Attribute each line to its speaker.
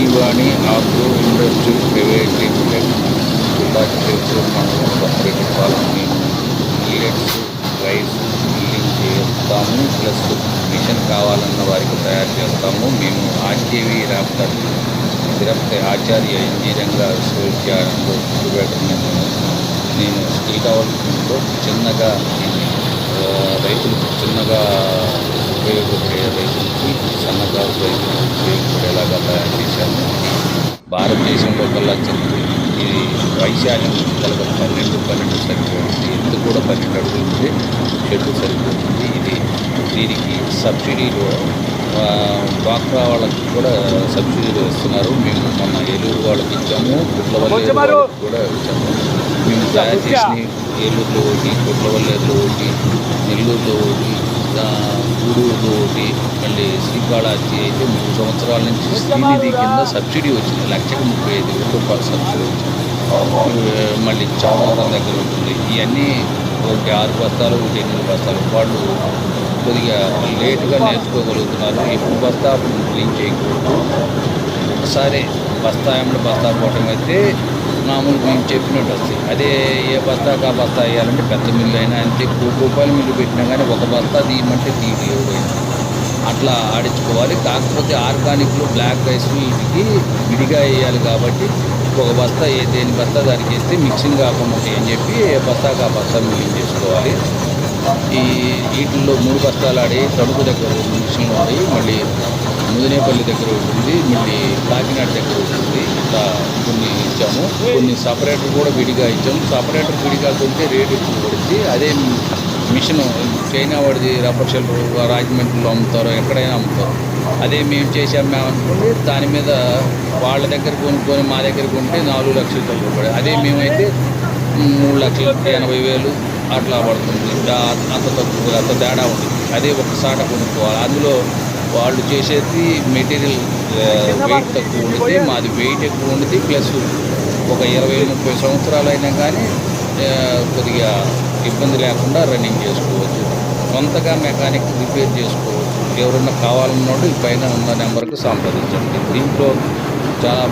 Speaker 1: Srivani agro industries private limited, Tupakicheruvu మండలం బత్తిరెడ్డిపాలెం. మేము millets, rice milling చేస్తాము, ప్లస్ మిషన్ కావాలన్న వారికి తయారు చేస్తాము. మేము ఆర్కేవి రాప్టర్ తిరుపతి ఆచార్య ఇంజనీరింగ్ విశ్వవిద్యాలయంలో నేను స్కిల్ డెవలప్మెంట్లో చిన్నగా రైతులకు చిన్నగా ఉపయోగపడే రైతులకి సన్నకారు రైతులకు ఉపయోగపడేలాగా తయారు చేశాము. భారతదేశంలో కల్లా ఇది వైశాల్యం కలగ 12 సరిపోతుంది. ఎత్తు కూడా 12 అడుగులు ఉంటే షెడ్డు సరిపోతుంది. దీనికి సబ్సిడీలో డ్వాక్రా వాళ్ళకి కూడా సబ్సిడీలు ఇస్తున్నారు. మేము మొన్న ఏలూరు వాళ్ళకి ఇచ్చాము, గుట్లవల్లేరు వాళ్ళకి కూడా ఇచ్చాము. మేము తయారు చేసిన ఏలూరులో ఒకటి, గుట్లవల్లేరులో ఒకటి, నెల్లూరులో ఒకటి, గూడూరులో ఒకటి, మళ్ళీ శ్రీకాళహస్తి అయితే 3 సంవత్సరాల నుంచి శ్రీనిధి కింద సబ్సిడీ వచ్చింది. 1,35,000 సబ్సిడీ వచ్చింది. మళ్ళీ చౌమరం దగ్గర ఉంటుంది. ఇవన్నీ ఒకటి 6 బస్తాలు, ఒకటి 8 బస్తాలు. వాళ్ళు కొద్దిగా లేటుగా నేర్చుకోగలుగుతున్నారు. ఎప్పుడు బస్తా అప్పుడు క్లీన్ చేయకూడదు. ఒకసారి బస్తా ఏమంటే బస్తా పోవటం అయితే మామూలు మేము చెప్పినట్టు వస్తాయి. అదే ఏ బస్తాకు ఆ బస్తా వేయాలంటే పెద్ద మిల్లు అయినా అంతే. ₹1,00,000 మిల్లు పెట్టినా కానీ ఒక బస్తా తీయమంటే ఎవరైనా అట్లా ఆడించుకోవాలి. కాకపోతే ఆర్గానిక్లు, బ్లాక్ రైస్ వీటికి విడిగా వేయాలి కాబట్టి ఒక బస్తా దేని బస్తా దానికి వేస్తే మిక్సింగ్ కాకుండా ఉంటాయని చెప్పి ఏ బస్తాకు ఆ బస్తా మిల్లింగ్ చేసుకోవాలి. వీటిల్లో 3 బస్తాలు ఆడి తణుకు దగ్గర మిషన్లు ఉన్నాయి, మళ్ళీ ముదినేపల్లి దగ్గర ఉంటుంది, మళ్ళీ కాకినాడ దగ్గర ఉంటుంది. ఇట్లా కొన్ని ఇచ్చాము. కొన్ని సపరేటర్ కూడా విడిగా ఇచ్చాము. సపరేటర్ విడిగా కొంటే రేటు ఎక్కువ పడుతుంది. అదే మిషన్ చైనా వాడిది రబ్బర్ షెల్టర్ రాజమండ్రిలో అమ్ముతారు, ఎక్కడైనా అమ్ముతారు. అదే మేము చేసి అమ్మామనుకోండి, దాని మీద వాళ్ళ దగ్గర కొనుక్కొని మా దగ్గర కొంటే 4 లక్షలు తగ్గుపడే. అదే మేమైతే 3,80,000 అట్లా పడుతుంది. అంత తక్కువ, అంత తేడా ఉంటుంది. అదే ఒకసారి కొనుక్కోవాలి. అందులో వాళ్ళు చేసేది మెటీరియల్ వెయిట్ తక్కువ ఉంటుంది, మాది వెయిట్ ఎక్కువ ఉంటుంది. ప్లస్ ఒక 20-30 సంవత్సరాలు అయినా కానీ కొద్దిగా ఇబ్బంది లేకుండా రన్నింగ్ చేసుకోవచ్చు. సొంతగా మెకానిక్ రిపేర్ చేసుకోవచ్చు. ఎవరన్నా కావాలన్నోడు ఈ పైన ఉన్న నెంబర్కు సంప్రదించండి. దీంట్లో చాలా